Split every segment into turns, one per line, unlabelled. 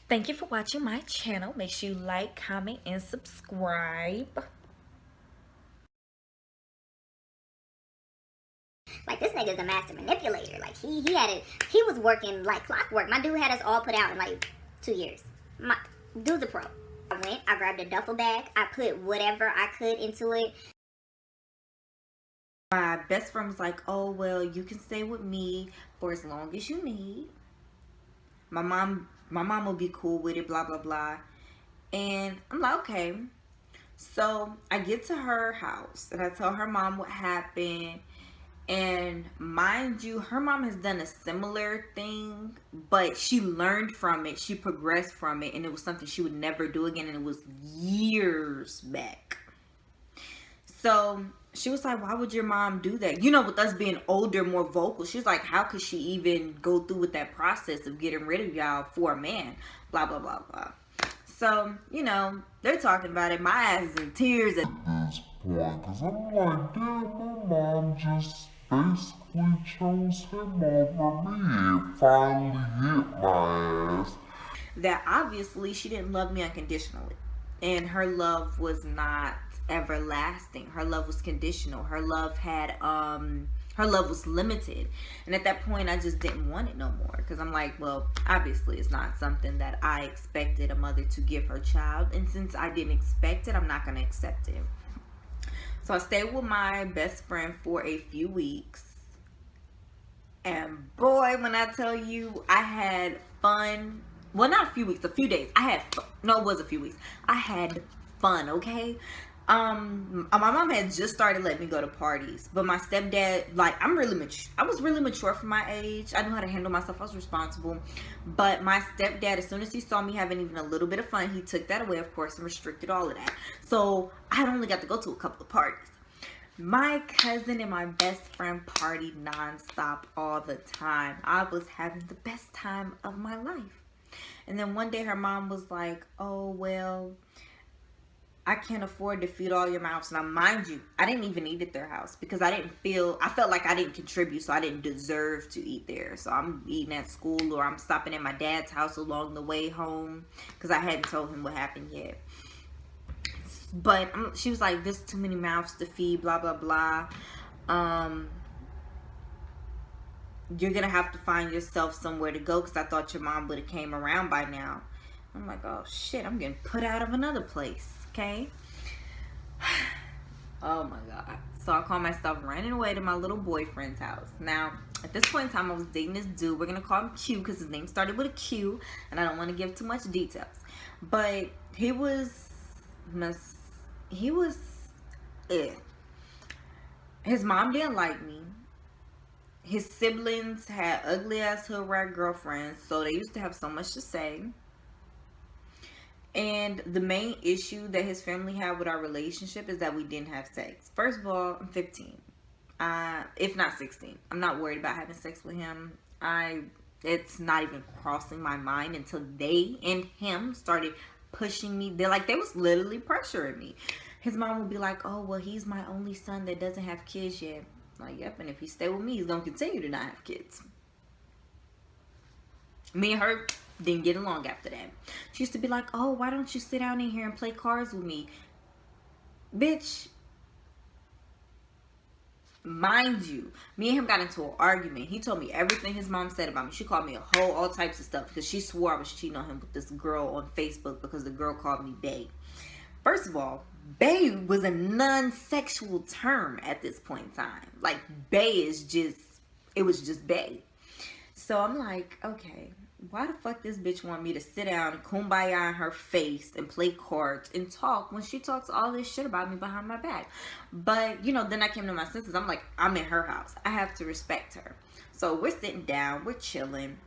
Thank you for watching my channel. Make sure you like, comment, and subscribe.
Like, this nigga's a master manipulator. Like, he was working like clockwork. My dude had us all put out in like 2 years. My dude's a pro. I grabbed a duffel bag, I put whatever I could into it.
My best friend was like, oh, well, you can stay with me for as long as you need. My mom will be cool with it, blah, blah, blah. And I'm like, okay. So I get to her house and I tell her mom what happened. And mind you, her mom has done a similar thing, but she learned from it. She progressed from it, and it was something she would never do again, and it was years back. So she was like, why would your mom do that? You know, with us being older, more vocal, she's like, how could she even go through with that process of getting rid of y'all for a man? Blah, blah, blah, blah. So, you know, they're talking about it. My ass is in tears at
this point, because I'm like, damn, my mom just basically chose him over me. It finally hit my ass.
that obviously she didn't love me unconditionally. And her love was not everlasting. Her love was conditional. Her love was limited. And at that point I just didn't want it no more. Because I'm like, well, obviously it's not something that I expected a mother to give her child. And since I didn't expect it, I'm not going to accept it. So I stayed with my best friend for a few weeks. And boy, when I tell you, I had fun. Well, not a few weeks, a few days. I had fun. No, it was a few weeks. I had fun, okay? My mom had just started letting me go to parties, but my stepdad, like, I was really mature for my age. I knew how to handle myself. I was responsible. But my stepdad, as soon as he saw me having even a little bit of fun, he took that away, of course, and restricted all of that. So I only got to go to a couple of parties. My cousin and my best friend partied nonstop all the time. I was having the best time of my life. And then one day her mom was like, oh, well, I can't afford to feed all your mouths. Now, mind you, I didn't even eat at their house because I felt like I didn't contribute, so I didn't deserve to eat there. So I'm eating at school, or I'm stopping at my dad's house along the way home because I hadn't told him what happened yet. But she was like, there's too many mouths to feed, blah, blah, blah. You're going to have to find yourself somewhere to go because I thought your mom would have came around by now. I'm like, oh, shit, I'm getting put out of another place, okay? Oh, my God. So I call myself running away to my little boyfriend's house. Now, at this point in time, I was dating this dude. We're going to call him Q because his name started with a Q, and I don't want to give too much details. But he was his mom didn't like me. His siblings had ugly ass hood rat girlfriends, so they used to have so much to say. And the main issue that his family had with our relationship is that we didn't have sex. First of all, I'm 15, if not 16. I'm not worried about having sex with him. It's not even crossing my mind until they and him started pushing me. They was literally pressuring me. His mom would be like, oh, well, he's my only son that doesn't have kids yet. Like, yep, and if he stay with me, he's gonna continue to not have kids. Me and her didn't get along after that. She used to be like, oh, why don't you sit down in here and play cards with me? Bitch, mind you, me and him got into an argument. He told me everything his mom said about me. She called me a hoe, all types of stuff, because she swore I was cheating on him with this girl on Facebook because the girl called me bae. First of all, bae was a non-sexual term at this point in time. Like, bae was just bae. So I'm like, okay, why the fuck this bitch want me to sit down and kumbaya in her face and play cards and talk when she talks all this shit about me behind my back? But, you know, then I came to my senses. I'm like, I'm in her house. I have to respect her. So we're sitting down, we're chilling,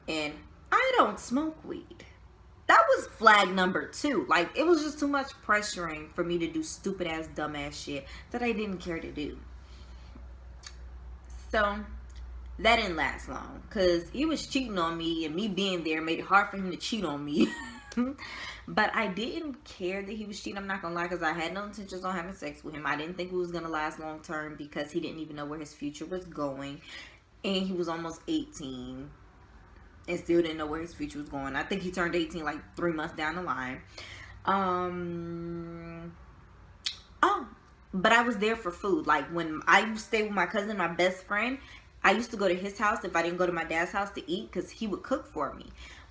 and I don't smoke weed. That was flag number 2. Like, it was just too much pressuring for me to do stupid ass, dumb ass shit that I didn't care to do. So that didn't last long because he was cheating on me, and me being there made it hard for him to cheat on me. But I didn't care that he was cheating, I'm not gonna lie, because I had no intentions on having sex with him. I didn't think it was gonna last long term because he didn't even know where his future was going, and he was almost 18. and still didn't know where his future was going. I think he turned 18 like 3 months down the line. Oh, but I was there for food. Like when I stayed with my cousin, my best friend, I used to go to his house if I didn't go to my dad's house to eat, because he would cook for me,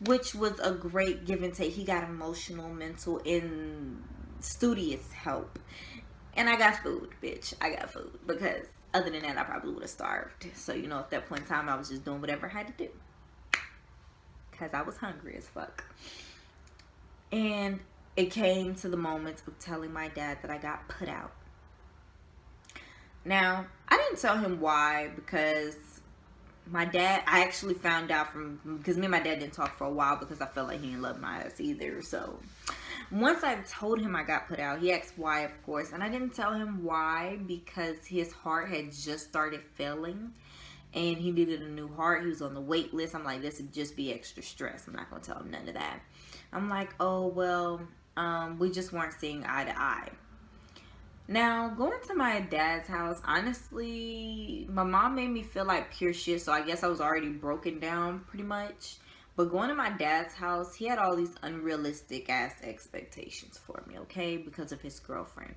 which was a great give and take. He got emotional, mental, and studious help. And I got food, bitch. I got food. Because other than that, I probably would have starved. So, you know, at that point in time, I was just doing whatever I had to do. Because I was hungry as fuck. And it came to the moment of telling my dad that I got put out. Now, I didn't tell him why, because my dad, I actually found out because me and my dad didn't talk for a while, because I felt like he didn't love my ass either. So once I told him I got put out, he asked why, of course, and I didn't tell him why because his heart had just started failing and he needed a new heart. He was on the wait list. I'm like, this would just be extra stress. I'm not gonna tell him none of that. I'm like, oh well, we just weren't seeing eye to eye. Now, going to my dad's house, honestly, my mom made me feel like pure shit, so I guess I was already broken down pretty much. But going to my dad's house, he had all these unrealistic ass expectations for me, okay, because of his girlfriend.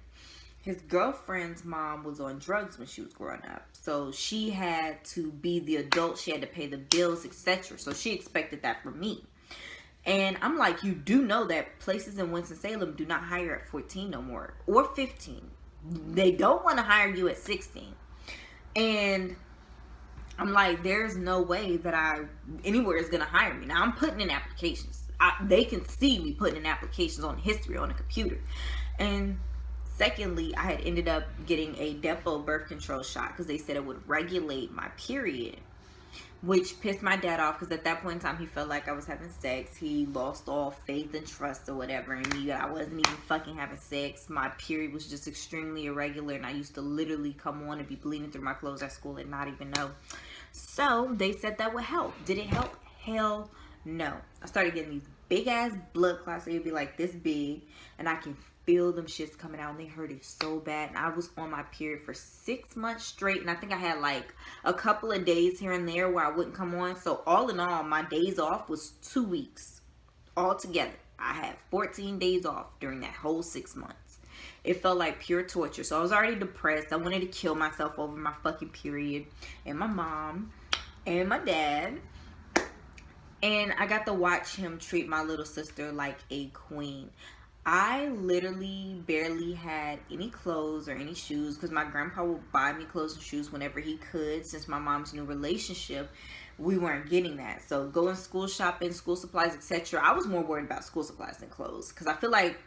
His girlfriend's mom was on drugs when she was growing up, so she had to be the adult, she had to pay the bills, etc. So she expected that from me. And I'm like, you do know that places in Winston-Salem do not hire at 14 no more, or 15. They don't want to hire you at 16. And I'm like, there's no way that anywhere is going to hire me. Now, I'm putting in applications. They can see me putting in applications on history on a computer. And secondly, I had ended up getting a depot birth control shot because they said it would regulate my period, which pissed my dad off because at that point in time, he felt like I was having sex. He lost all faith and trust or whatever in me. I wasn't even fucking having sex. My period was just extremely irregular, and I used to literally come on and be bleeding through my clothes at school and not even know. So they said that would help. Did it help? Hell no. I started getting these big ass blood clots. They would be like this big, and I can feel them shits coming out, and they hurt it so bad. And I was on my period for 6 months straight, and I think I had like a couple of days here and there where I wouldn't come on. So all in all, my days off was 2 weeks altogether. I had 14 days off during that whole 6 months. It felt like pure torture. So I was already depressed. I wanted to kill myself over my fucking period, and my mom and my dad. And I got to watch him treat my little sister like a queen. I literally barely had any clothes or any shoes because my grandpa would buy me clothes and shoes whenever he could. Since my mom's new relationship, we weren't getting that. So going school shopping, school supplies, etc. I was more worried about school supplies than clothes because I feel like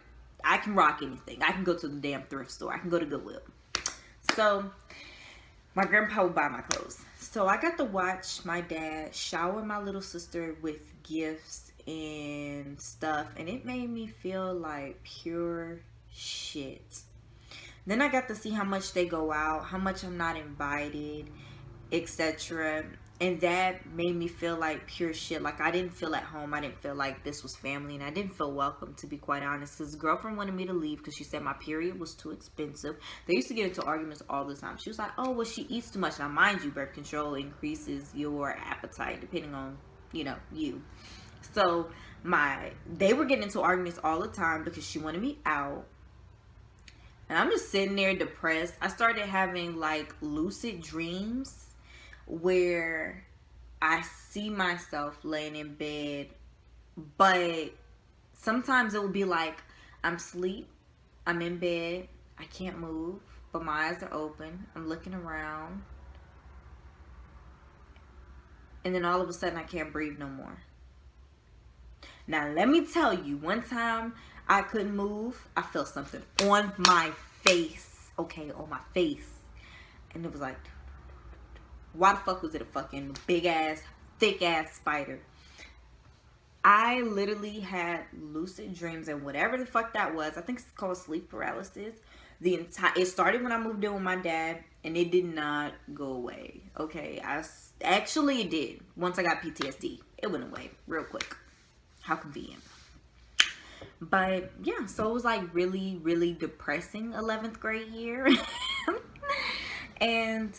I can rock anything. I can go to the damn thrift store. I can go to Goodwill. So my grandpa would buy my clothes. So I got to watch my dad shower my little sister with gifts and stuff, and it made me feel like pure shit. Then I got to see how much they go out, how much I'm not invited, etc. And that made me feel like pure shit. Like I didn't feel at home. I didn't feel like this was family, and I didn't feel welcome, to be quite honest, because the girlfriend wanted me to leave because she said my period was too expensive. They used to get into arguments all the time. She was like, oh, well, she eats too much. Now mind you, birth control increases your appetite depending on, you. So they were getting into arguments all the time because she wanted me out. And I'm just sitting there depressed. I started having like lucid dreams where I see myself laying in bed, but sometimes it would be like I'm asleep, I'm in bed, I can't move, but my eyes are open, I'm looking around, and then all of a sudden I can't breathe no more. Now, let me tell you, one time I couldn't move. I felt something on my face. Okay, on my face. And it was like, why the fuck was it a fucking big ass, thick ass spider? I literally had lucid dreams, and whatever the fuck that was, I think it's called sleep paralysis. It started when I moved in with my dad, and it did not go away. Okay, actually it did. Once I got PTSD, it went away real quick. How convenient. But yeah, so it was like really, really depressing 11th grade year. And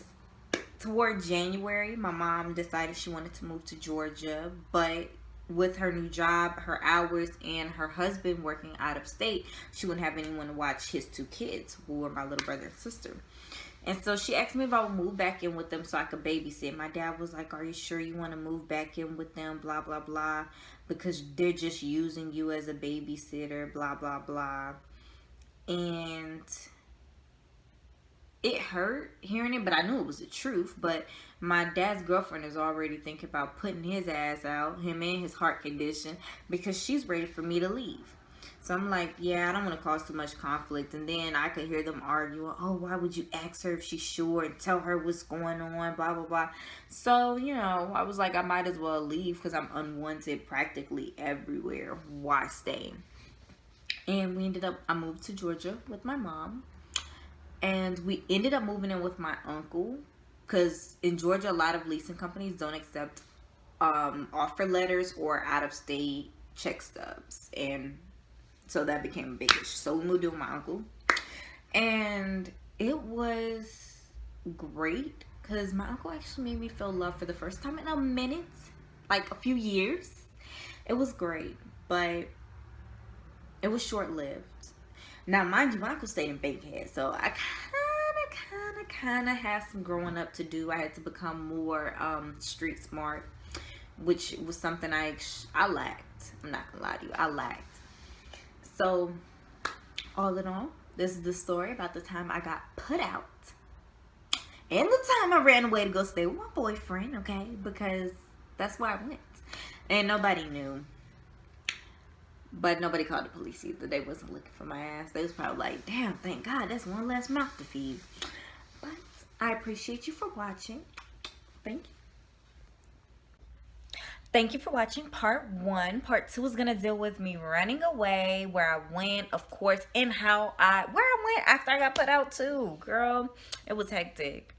toward January, my mom decided she wanted to move to Georgia, but with her new job, her hours, and her husband working out of state, she wouldn't have anyone to watch his 2 kids, who were my little brother and sister. And so she asked me if I would move back in with them so I could babysit. My dad was like, "Are you sure you want to move back in with them? Blah, blah, blah. Because they're just using you as a babysitter, blah, blah, blah." And it hurt hearing it, but I knew it was the truth. But my dad's girlfriend is already thinking about putting his ass out, him and his heart condition, because she's ready for me to leave. So I'm like, yeah, I don't want to cause too much conflict. And then I could hear them arguing, "Oh, why would you ask her if she's sure and tell her what's going on, blah, blah, blah." So, you know, I was like, I might as well leave because I'm unwanted practically everywhere. Why stay? And I moved to Georgia with my mom. And we ended up moving in with my uncle, because in Georgia, a lot of leasing companies don't accept offer letters or out-of-state check stubs. And so that became a big issue. So we moved in with my uncle. And it was great, because my uncle actually made me feel love for the first time in a minute, like a few years. It was great, but it was short-lived. Now, mind you, my uncle stayed in Bankhead, so I kind of had some growing up to do. I had to become more street smart, which was something I lacked. I'm not gonna lie to you, I lacked. So, all in all, this is the story about the time I got put out and the time I ran away to go stay with my boyfriend, okay? Because that's where I went, and nobody knew. But nobody called the police either. They wasn't looking for my ass. They was probably like, "Damn, thank God, that's one less mouth to feed." But I appreciate you for watching. Thank you. Thank you for watching part 1. Part 2 is going to deal with me running away, where I went, of course, and where I went after I got put out too. Girl, it was hectic.